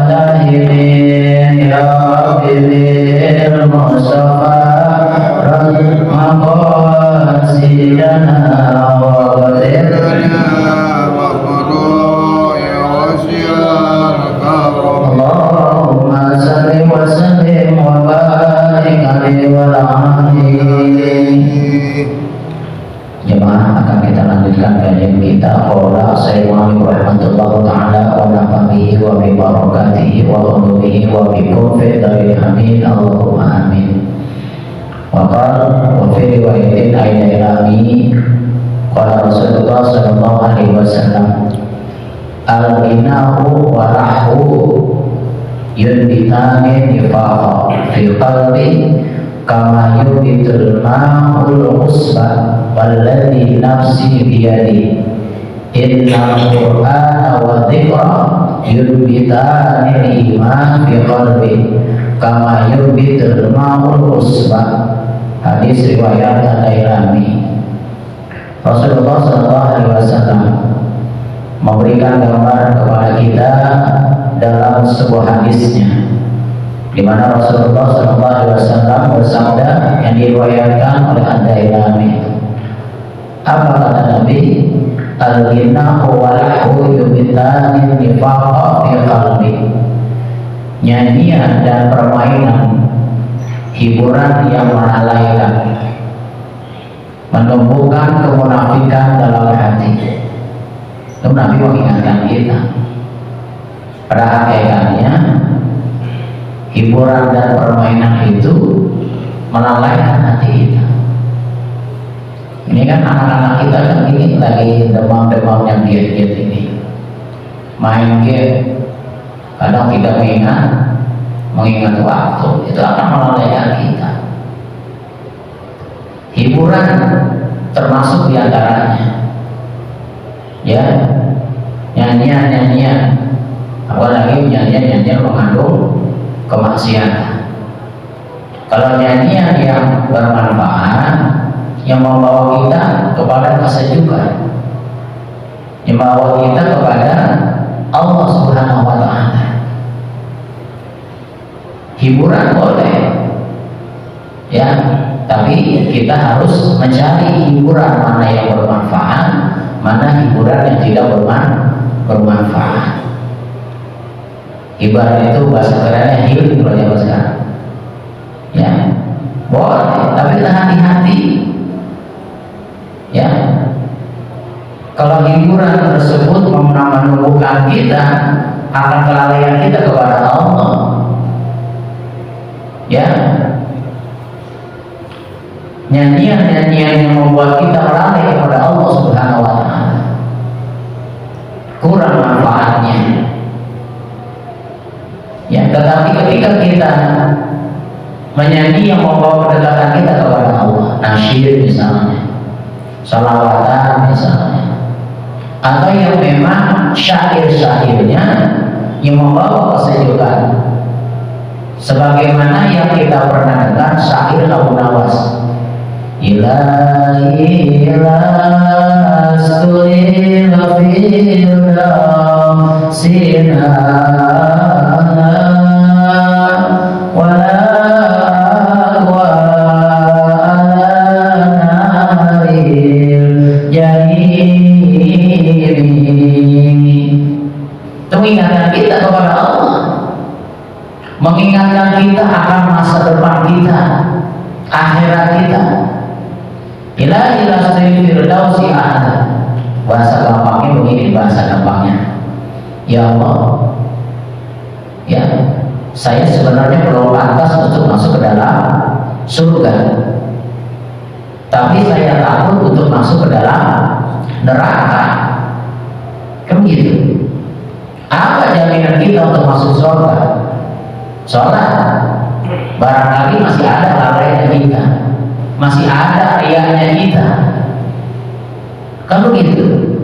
tahimin ya Rabbi bil Mustafa maqasidana wa qadirna Allahumma salli wa sallim wa barik alaihi wa Jemaah, akan kita lanjutkan kajian kita. Qala Assalamualaikum warahmatullahi taala wa nafa'ihi wa bi barakatihi wa ulumihi wa bi kufi dari amin Allahumma amin. Wa qala wa fi riwayatin aina ilami qala Rasulullah sallallahu alaihi wasallam al-ghinahu wa rahu yunbitani nifaqa fi qalbi kama yubitul ma'ul usba walladhi nafsi biyadi innal qur'ana wa dhikra yunbitani iman fi qalbi kama yubitul ma'ul usba. Hadis riwayat Ad-Dailami. Rasulullah SAW memberikan gambaran kepada kita dalam sebuah hadisnya, di mana Rasulullah SAW bersabda yang diriwayatkan oleh Ad-Dailami. Apa kata Nabi? Al-ghinahu wa lahu yubitani nifaqa fi qalbi. Nyanyian dan permainan, hiburan yang melalaikan, menumbuhkan kemunafikan dalam hati. Itu Nabi mengingatkan kita. Pada hakikatnya hiburan dan permainan itu melalaikan hati kita. Ini kan anak-anak kita kan ini lagi demam-demamnya diet-diet ini, main game. Kadang kita mengingat waktu, itu akan melalaikan kita. Hiburan termasuk diantaranya, ya, nyanyian, apalagi nyanyian mengandung kemaksiatan. Kalau nyanyian yang bermanfaat, yang membawa kita kepada kesejukan, yang membawa kita kepada Allah Subhanahu wa Ta'ala, hiburan boleh, ya, tapi kita harus mencari hiburan mana yang bermanfaat, mana hiburan yang tidak bermanfaat. Ibarat itu bahasa kerennya healing kalau zaman sekarang, ya, boleh, tapi hati-hati, ya. Kalau hiburan tersebut menumbuhkan kita, akan kelalaian kita kepada Allah, ya. Nyanyian yang membuat kita lalai kepada Allah Subhanahu wa Ta'ala, kurang manfaatnya, ya. Tetapi ketika kita menyanyi yang membawa kedekatan kita kepada Allah, nasyid misalnya, salawatan misalnya, atau yang memang syair-syairnya yang membawa kesejukan, sebagaimana yang kita pernah dengar syair Abu Nawas, ilahi lasturi lafidra sinana wala mengingatkan kita kepada Allah, mengingatkan kita akan masa depan kita, akhirat kita. Ilahi lasturi firdausi a'la. Bahasa gampangnya begini, bahasa gampangnya, ya Allah, ya, saya sebenarnya belum pantas untuk masuk ke dalam surga, tapi saya takut untuk masuk ke dalam neraka. Kan gitu. Apa jaminan kita untuk masuk surga? Sholat, barangkali masih ada lalainya kita, masih ada riaknya kita, kan begitu.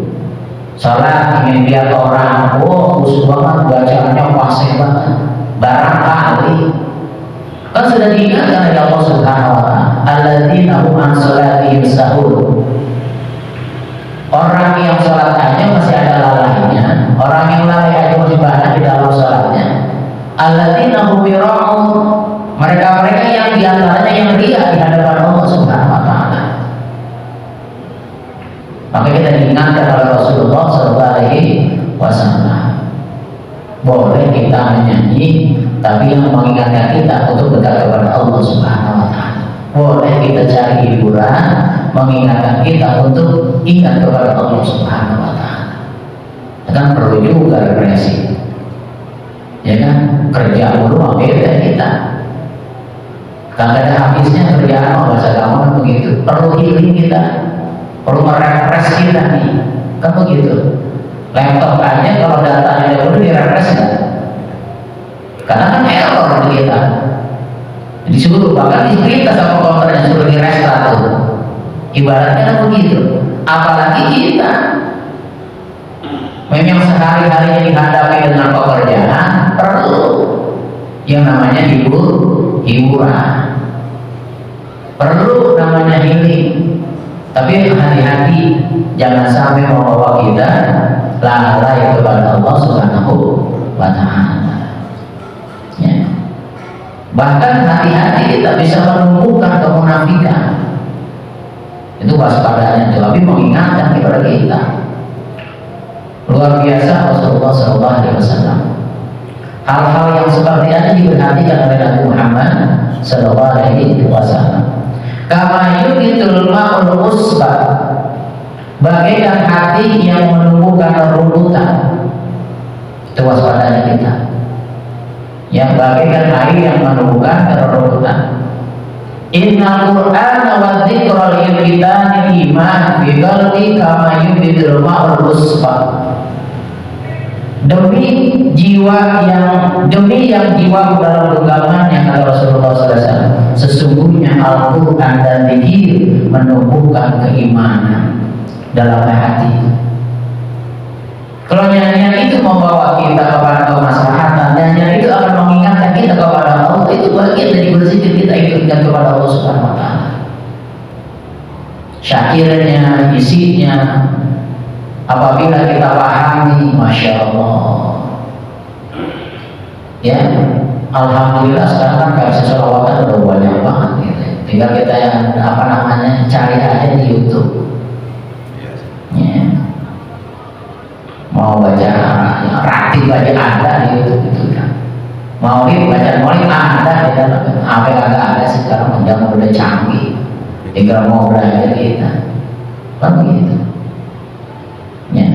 Sholat ingin lihat orang, oh khusus banget, bacaannya fasih banget, barangkali kan sudah diingatkan oleh Allah Subhanahu wa Ta'ala, alladzina hum an sholatihim sahun. Orang yang sholat aja masih ada lalainya, orang yang lalai aja masih banyak di dalam sholatnya, alladzina hum yura'un, mereka-mereka yang diantaranya yang ria di hadapan Allah Subhanahu wa taala. Maka kita diingatkan oleh Rasulullah SAW, boleh kita menyanyi, tapi yang mengingatkan kita untuk dekat kepada Allah Subhanahu wa taala. Boleh kita cari hiburan, mengingatkan kita untuk ingat kepada Allah Subhanahu wa taala. Kan perlu juga refleksi. Ya kan, kerja mulu beda kita. Kagak ada habisnya kerjaan bahasa kamu kan begitu. Perlu healing kita, perlu merefresh kita nih, kan begitu. Laptop aja kalau datanya udah direfresh kan? Karena kan error di kita. Disuruh bahkan dicerita sama komputernya suruh di restart tuh. Ibaratnya kan begitu. Apalagi kita memang sehari-harinya dihadapi dengan pekerjaan, perlu yang namanya hiburan, perlu namanya healing. Tapi hati-hati jangan sampai membawa kita lalai kepada Allah Subhanahu wa taala. Ya. Bahkan hati-hati kita bisa menumbuhkan kemunafikan. Itu waspadanya, tapi mengingatkan kepada kita. Luar biasa Rasulullah SAW. Hal-hal yang seperti ini diperhatikan oleh Nabi Muhammad SAW. Kama yubitul ma'ul usba, bagaikan hati yang menumbuhkan rumputan. Itu waspadanya kita. Yang bagaikan air yang menumbuhkan rumputan. Inna Qur'ana wa dzikra lil kitani iman bi qalbi kama yubitul ma'ul usba. Demi yang jiwa dalam genggamannya, kata Rasulullah SAW, sesungguhnya Al-Quran dan zikir menumbuhkan keimanan dalam hati. Kalau nyanyian itu membawa kita kepada kemaslahatan, nyanyian itu akan mengingatkan kita kepada Allah, itu bagian dari berzikir kita ikutkan kepada Allah Subhanahu wa taala. Syakirnya, isinya, apabila kita pahami, masya Allah, ya, alhamdulillah sekarang kan versi sholawatan udah banyak banget gitu. Tinggal kita yang cari aja di YouTube. Ya. Mau baca ratib aja ada di YouTube itu kan. Mau baca maulid ada di dalam. Apa yang ada sih sekarang zaman udah canggih. Tinggal mau belajar kita. Kan begitu. Ya.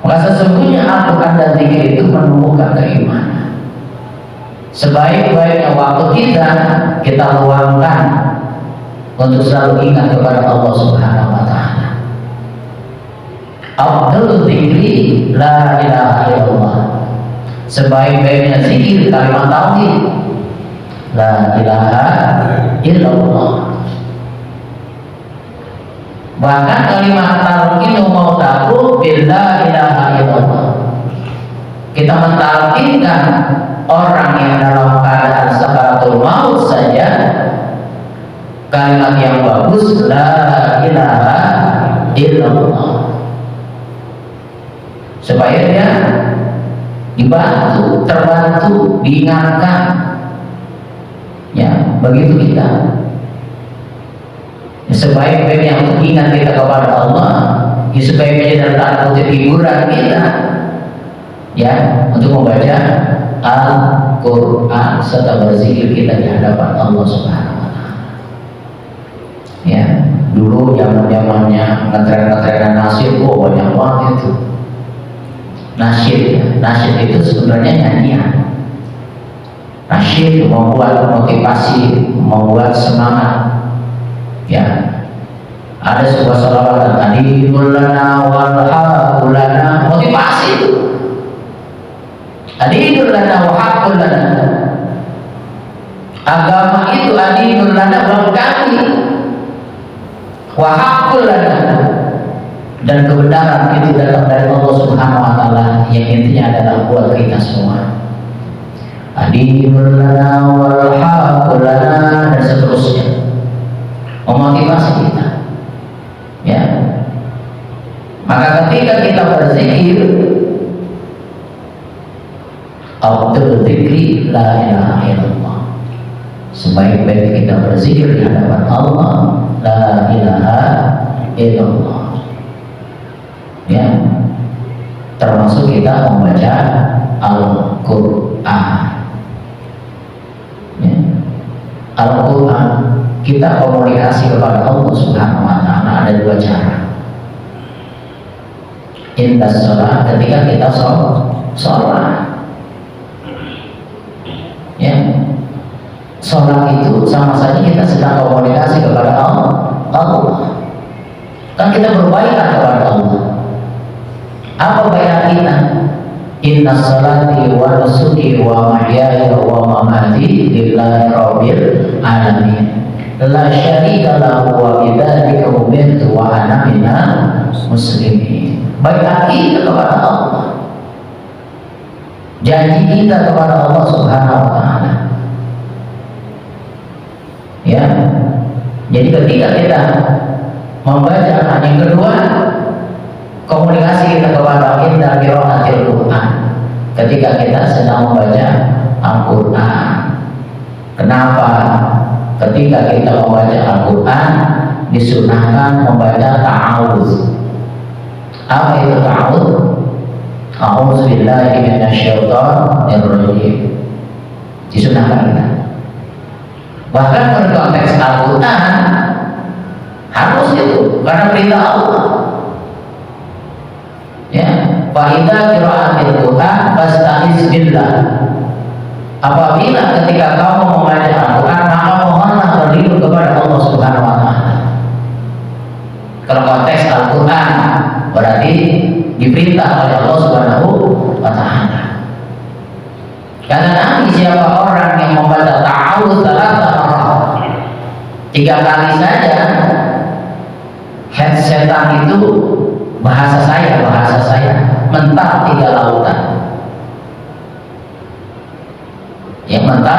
Maka sesungguhnya Al-Quran dan zikir itu menumbuhkan keimanan. Sebaik-baiknya waktu kita luangkan untuk selalu ingat kepada Allah Subhanahu wa taala. Afdalul dzikri la ilaha illallah. Sebaik-baiknya zikir kalimat tauhid la ilaha illallah. Bahkan kalimat talqinu mautahu bila ilaha illallah. Kita mentalkinkan orang yang dalam keadaan sakaratul maut saja kalimat yang bagus la ilaha illallah, supaya dia dibantu, terbantu, diingatkan. Ya, begitu kita. Sebaik-baiknya untuk ingat kita kepada Allah, sebaik-baiknya dalam tanda kutip hiburan kita, ya, untuk membaca Al-Quran serta berzikir kita di hadapan Allah Subhanahu wa taala. Ya, dulu zaman-zamannya ngetren-ngetrenan nasyid, banyak banget itu. Nasyid itu sebenarnya nyanyian. Nasyid membuat motivasi, membuat semangat. Ya, ada sebuah salawat adinul lana wal haqqul lana, motivasi itu. Adinul lana wa haqqul lana. Agama itu adinul lana bagi kami. Wa haqqul lana. Dan kebenaran itu datang dari Allah Subhanahu wa taala, yang intinya adalah buat kita semua. Adinul lana wal haqqul lana, dan seterusnya. Memotivasi kita, ya. Maka ketika kita berzikir, Abdul afdalul dzikri la ilaha illallah. Sebaik-baik kita berzikir di hadapan Allah la ilaha illallah. Ya, termasuk kita membaca Al-Quran. Ya. Al-Quran kita komunikasi kepada Allah Subhanahu wa Ta'ala ada dua cara. Indah sholat, ketika kita sholat, ya, sholat itu sama saja kita sedang komunikasi kepada Allah. Kan kita berbaikat kepada Allah. Apa baikat kita? Inna sholati wa nusuki wa mahyaya wa mamati lillahi rabbil alamin. La syarika lahu wa bidzalika umirtu wa ana minal muslimin. Baikat kita kepada Allah, janji kita kepada Allah Subhanahu wa Ta'ala. Ya, jadi ketika kita membaca, yang kedua komunikasi kita kepada indah qiraatil Quran, ketika kita sedang membaca Al-Quran. Kenapa? Ketika kita membaca Al-Quran disunahkan membaca ta'awudz. Apa itu ta'awudz? A'udzu billahi minasyaitonir rajim. Disunahkan kita. Bahkan pada konteks Al-Quran harus itu karena perintah Allah. Ya, fa idza qira'atil Quran fasta'iz billah. Apabila ketika kamu membaca Al-Quran maka mohonlah berlindung kepada Allah Subhanahu wa Ta'ala. Kalau konteks Al-Quran berarti diperintah oleh Allah Subhanahu wa Ta'ala. Karena nanti siapa orang yang membaca ta'awudz 3 kali saja, setan itu bahasa saya mental 3 lautan. Yang mental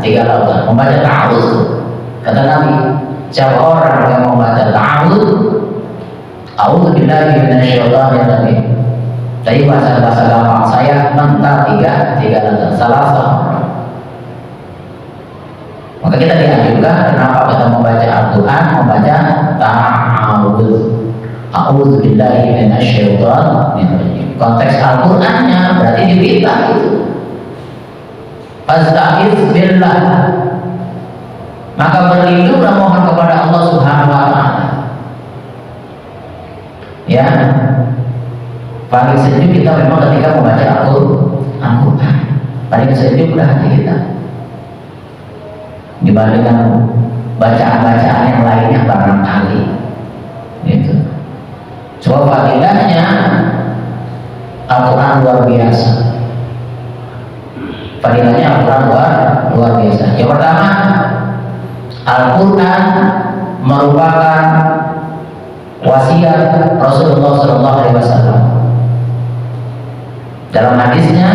3 lautan. Membaca ta'awudz, kata Nabi, siapa orang yang membaca ta'awudz, a'udzu billahi minasyaitonir rajim. Jadi bahasa gampang saya mental 3 lautan, salah satu. Maka kita dianjurkan kenapa kita membaca Al-Quran, membaca ta'awudz. A'udzu billahi minasyaitonir rajim. Konteks Al-Qur'annya berarti diperintah itu. Fasta'iz billah. Maka berlindunglah mohon kepada Allah Subhanahu wa Ta'ala. Ya. Paling sejuk kita memang ketika membaca Al-Quran. Paling sejuklah hati kita dibandingkan bacaan-bacaan yang lainnya barangkali. Gitu. Coba fadilahnya Al-Quran luar biasa. Fadilahnya Al-Quran luar biasa. Yang pertama, Al-Quran merupakan wasiat Rasulullah SAW. Dalam hadisnya,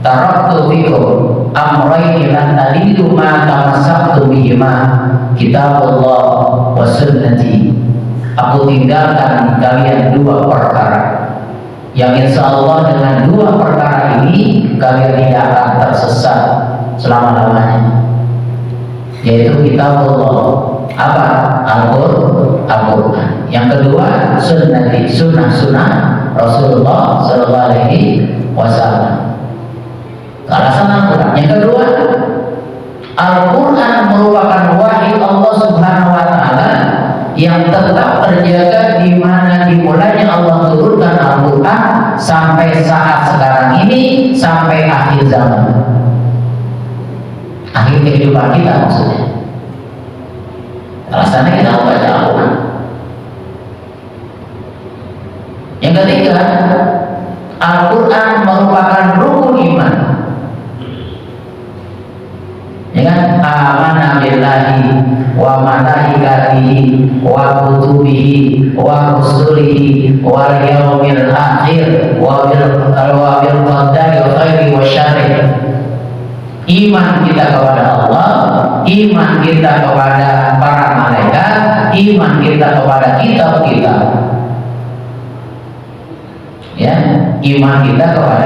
taraktu fikum amrayni lan tadillu ma tamassaktu bihima kitabullah wa sunnati. Aku tinggalkan kalian 2 perkara yang insya Allah dengan 2 perkara ini kalian tidak akan tersesat selama-lamanya, yaitu kitabullah, apa? Al-Quran. Yang kedua sunnati, sunnah Rasulullah sallallahu alaihi wasallam. Alasan Al-Quran. Yang kedua, Al-Quran merupakan wahyu Allah Subhanahu wa Ta'ala yang tetap terjaga di mana dimulainya Allah turunkan Al-Quran sampai saat sekarang ini, sampai akhir zaman, akhir kehidupan kita maksudnya. Alasannya kita membaca Al-Quran. Yang ketiga, Al-Quran merupakan rukun iman. Ya kan? Amana billahi wa malaikatihi wa kutubihi wa rusulihi wal yaumil akhir wa bil qadari khairi wa syarri. Iman kita kepada Allah, iman kita kepada para malaikat, iman kita kepada kitab-kitab. Ya, iman kita kepada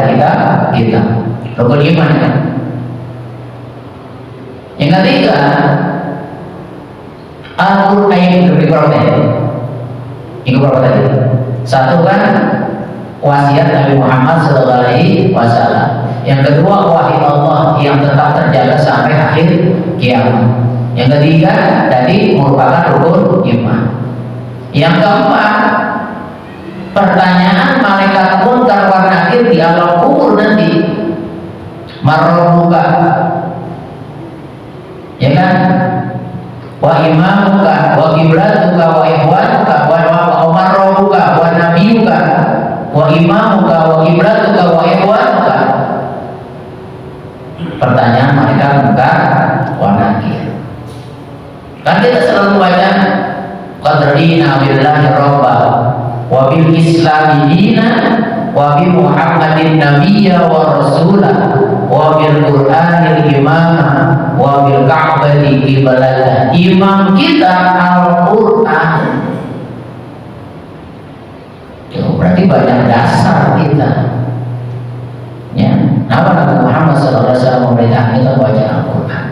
kita. rukun iman kan. Yang ketiga, Al-Qur'an lebih berapa tadi? Satu kan wasiat Nabi Muhammad SAW. Yang kedua wahyu Allah yang tetap terjaga sampai akhir kiamat. Yang ketiga tadi merupakan rukun iman. Yang keempat, pertanyaan malaikat munkar wa nakir di alam kubur nanti. Marrobuka, ya kan? Wa imamuka, wa kiblatuka, wa ikhwanuka, wa marrobuka, wa nabiyuka, wa imamuka, wa kiblatuka, wa ikhwanuka. Pertanyaan malaikat munkar wa nakir. Kan kita selalu baca qadrina billahi rabba wa bil islami dina wa bi muhammadin nabiyya wa rasula wa bil qur'anil imama wa bil ka'bati qiblatan. Imam kita Al-Qur'an. Itu berarti banyak dasar kita. Ya, apa Nabi Muhammad SAW memerintahkan kita baca Al-Qur'an.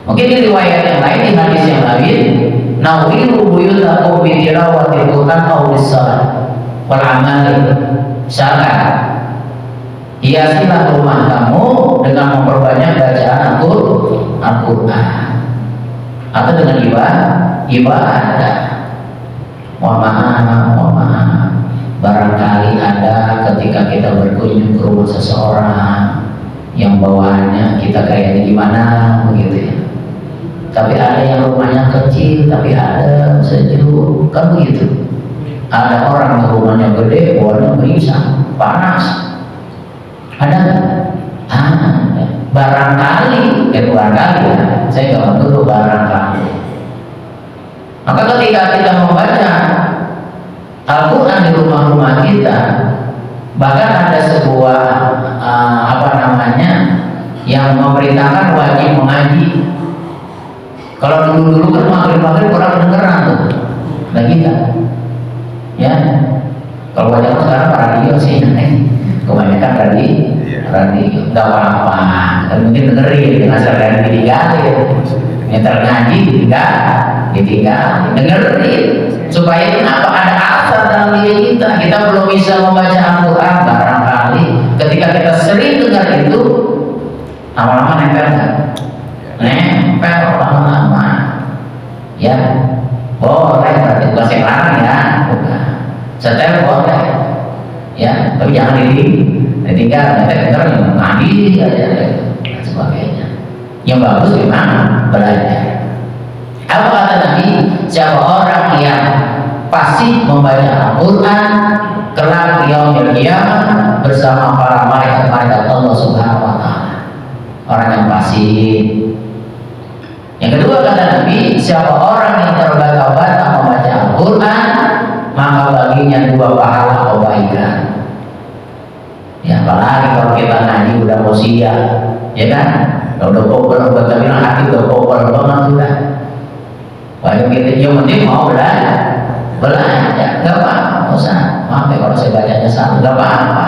Mungkin di riwayat yang lain, di hadis yang lain, nawilu buyutakum bi tilawatil Qur'an aw bis-shalah wal amali. Misalkan hiasilah rumah kamu dengan memperbanyak bacaan Al-Qur'an atau dengan ibadah. Mohon maaf, barangkali ada ketika kita berkunjung ke rumah seseorang yang bawaannya kita kayaknya gimana begitu ya. Tapi ada yang rumahnya kecil, tapi ada sejuk, kan begitu. Ada orang yang rumahnya gede, bawaannya gelisah, panas. Ada nggak? Barangkali ya, saya nggak menuduh barangkali. Maka ketika kita membaca Al-Quran di rumah-rumah kita, bahkan ada sebuah yang memerintahkan wajib mengaji. Kalau dulu kan maghrib orang kedengeran tuh, nah kita, ya. Kalau banyak sekarang radio sih, kebanyakan radio, nggak apa-apa. Dan mungkin dengerin asal dari ditinggalin, yang tergaji ditinggal, dengerin. Supaya kenapa ada asal dalam diri kita? Kita belum bisa membaca Al-Quran, barangkali ketika kita sering dengar itu, lama-lama nempel kan? Nempel lama-lama, ya. Boleh, berarti bukan saya larang ya, bukan. Setel boleh, ya, tapi jangan ditinggal, nanti dengar yang ngaji aja dan sebagainya. Yang bagus gimana? Belajar. Apa kata Nabi? Siapa orang yang pasti membaca Al-Quran kelak yaumil qiyamah bersama para malaikat Allah Subhanahu wa Ta'ala. Orang yang pasti. Yang kedua kata Nabi, siapa orang yang terbata-bata membaca Al-Quran, maka baginya 2 pahala kebaikan. Ya, apalagi kalau kita ngaji udah mau siap, ya kan? Udah popol, buat bilang hati udah popol banget sudah. Banyak kita yang penting mau belajar, nggak apa-apa, nggak usah. Maaf ya kalau saya bacanya salah, nggak apa-apa.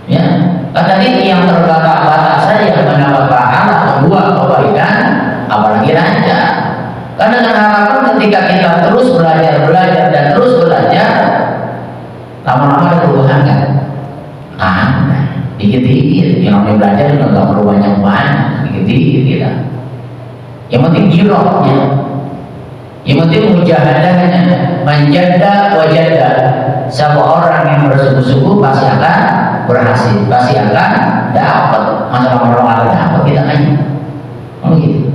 Ya, kata ini yang terbata-bata saja mendapat pahala 2 kebaikan, apalagi lancar. Karena dengan harapan ketika kita terus belajar dan terus belajar, lama-lama ada perubahan kan? Dikit-dikit, yang namanya belajar juga nggak perlu banyak-banyak, dikit-dikit kita. Yang penting jirohnya, yang penting mujahadahnya, manjada wajada. Siapa orang yang bersungguh-sungguh pasti akan berhasil, pasti akan dapat. Masalah orang dapat kita aja. Oh gitu.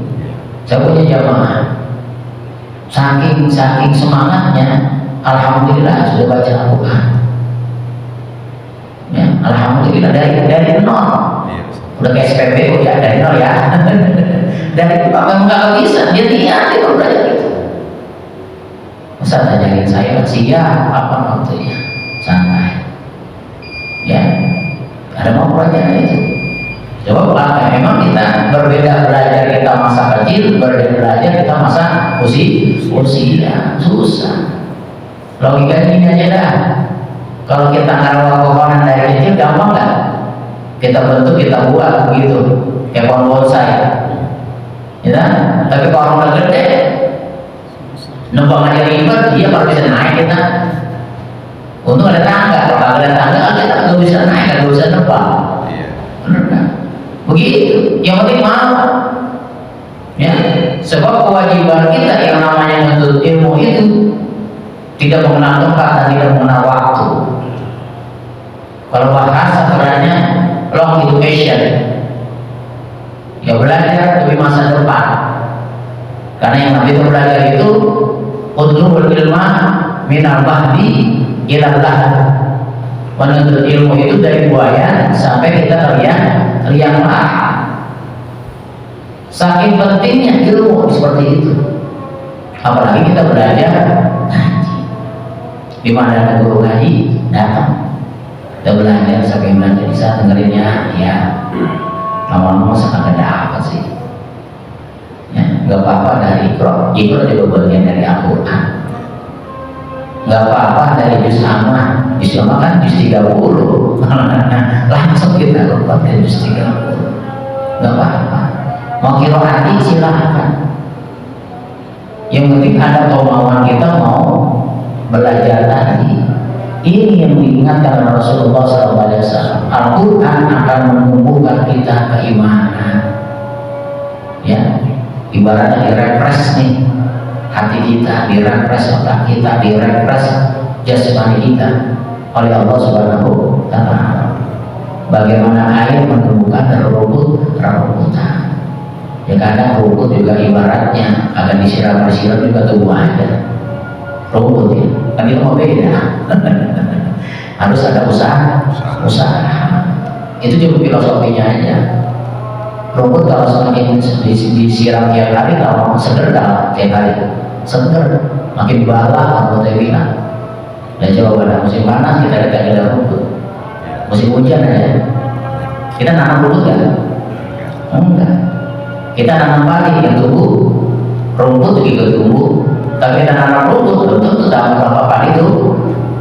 Saya punya jamaah, saking semangatnya, alhamdulillah sudah baca Al-Quran. Ya, alhamdulillah dari nol. Udah kayak SPBU ya, dari nol ya. Dari apa nggak bisa, dia lihat dia belajar gitu. Ustaz ajarin saya siap apa waktunya, santai. Ya, ada mau belajar itu. Coba apa? Memang kita berbeda belajar kita masa kecil, berbeda belajar kita masa usia susah. Logikanya ini aja dah. Kalau kita naruh kokonan dari kecil gampang nggak? kita bentuk, kita buat begitu, kayak pohon bonsai, ya. Tapi kalau orang udah gede, numpang aja ribet, dia baru bisa naik kita. Untung ada tangga, kalau ada tangga kita nggak bisa naik, nggak bisa numpang. Benar nggak? Begitu. Yang penting mau, ya. Sebab kewajiban kita yang namanya menuntut ilmu itu tidak mengenal tempat dan tidak mengenal waktu. Kalau bahasa kerennya long education, ya belajar demi masa depan. Karena yang Nabi itu belajar itu utlubul ilma minal mahdi ilal lahad. Menuntut ilmu itu dari buaya sampai kita terlihat mahal. Saking pentingnya ilmu seperti itu. Apalagi kita belajar ngaji. Di mana ada guru ngaji datang. Kita belajar sampai belajar bisa dengerinnya, ya. Lama-lama sangat ada apa sih? Ya, nggak apa-apa dari Iqra juga bagian dari Al-Quran. Nggak apa-apa dari juz amma kan juz 30. Langsung kita lompat ke juz 30. Nggak apa-apa. Mau qiraati silahkan. Yang penting ada kemauan kita mau belajar tadi. Ini yang diingatkan oleh Rasulullah SAW. Al-Quran akan menumbuhkan kita keimanan. Ya, ibaratnya direfresh nih hati kita, direfresh otak kita, direfresh jasmani kita oleh Allah Subhanahu wa Ta'ala. Bagaimana air menumbuhkan rumputan. Ya kadang rumput juga ibaratnya akan disiram juga tumbuh aja. Rumput ya, kan itu mau beda. Harus ada usaha. Itu cuma filosofinya aja. Rumput kalau semakin disiram tiap hari, kalau seger tiap hari, seger, makin bala rumputnya bilang. Dan coba pada musim panas kita tidak ada rumput. Musim hujan aja, kita nanam rumput nggak? Enggak. Kita nanam padi yang tumbuh, rumput juga tumbuh. Tapi kita nanam rumput belum tentu dalam berapa padi itu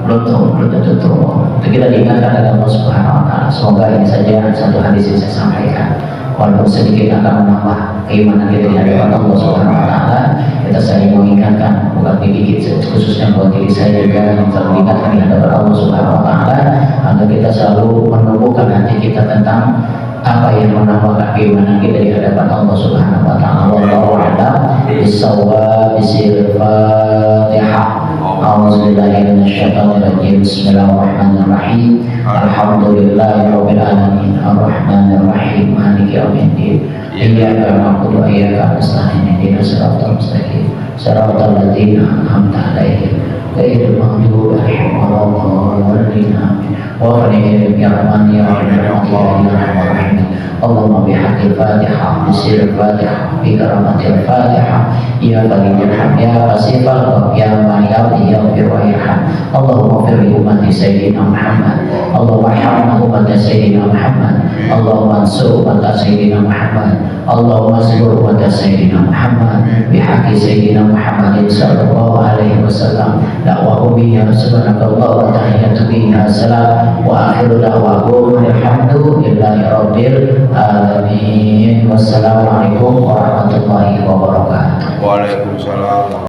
belum tentu tumbuh. Itu kita diingatkan oleh Allah Subhanahu wa Ta'ala. Semoga ini saja satu hadis yang saya sampaikan. Walaupun sedikit akan menambah keimanan kita di hadapan Allah Subhanahu wa Ta'ala. Kita saling mengingatkan, bukan dikit khususnya buat diri saya juga yang mengingatkan di hadapan Allah Subhanahu wa Ta'ala, agar kita selalu menumbuhkan hati kita tentang apa yang menambahkan keimanan kita di hadapan Allah Subhanahu wa Ta'ala. Wallahu a'lam bissawab. Bismillahirrahmanirrahim. A'udzubillahi minasyaitonir rajim. Bismillahirrahmanirrahim. Alhamdulillahirabbil alamin. Arrahmanir rahim. Maliki yaumiddin. Iyyaka na'budu wa iyyaka nasta'in. Ihdinas siratal mustaqim. Siratal ladzina an'amta 'alaihim ghairil maghdubi 'alaihim waladdallin. Wa qul ya rahman ya rahim Allah ya rahman. Allahumma bihaqqil Fatihah, bisiril Fatihah, bi karamatil Fatihah, ya Waliyul Hamd, ya Wasifal, ya Mahyam, ya Firwayhan. Allahumma firli ummati Sayyidina Muhammad, Allahumma hamna ummati Sayyidina Muhammad, Allahumma ansur ummati Sayyidina Muhammad, Allahumma asbur ummati Sayyidina Muhammad, bihaqqi Sayyidina Muhammadin sallallahu alaihi wasallam. Da'wahu biya subhanakallah wa tahiyyatu biya salam wa akhiru da'wahum alhamdulillahi rabbil alamin. Wassalamualaikum warahmatullahi wabarakatuh. Waalaikumsalam.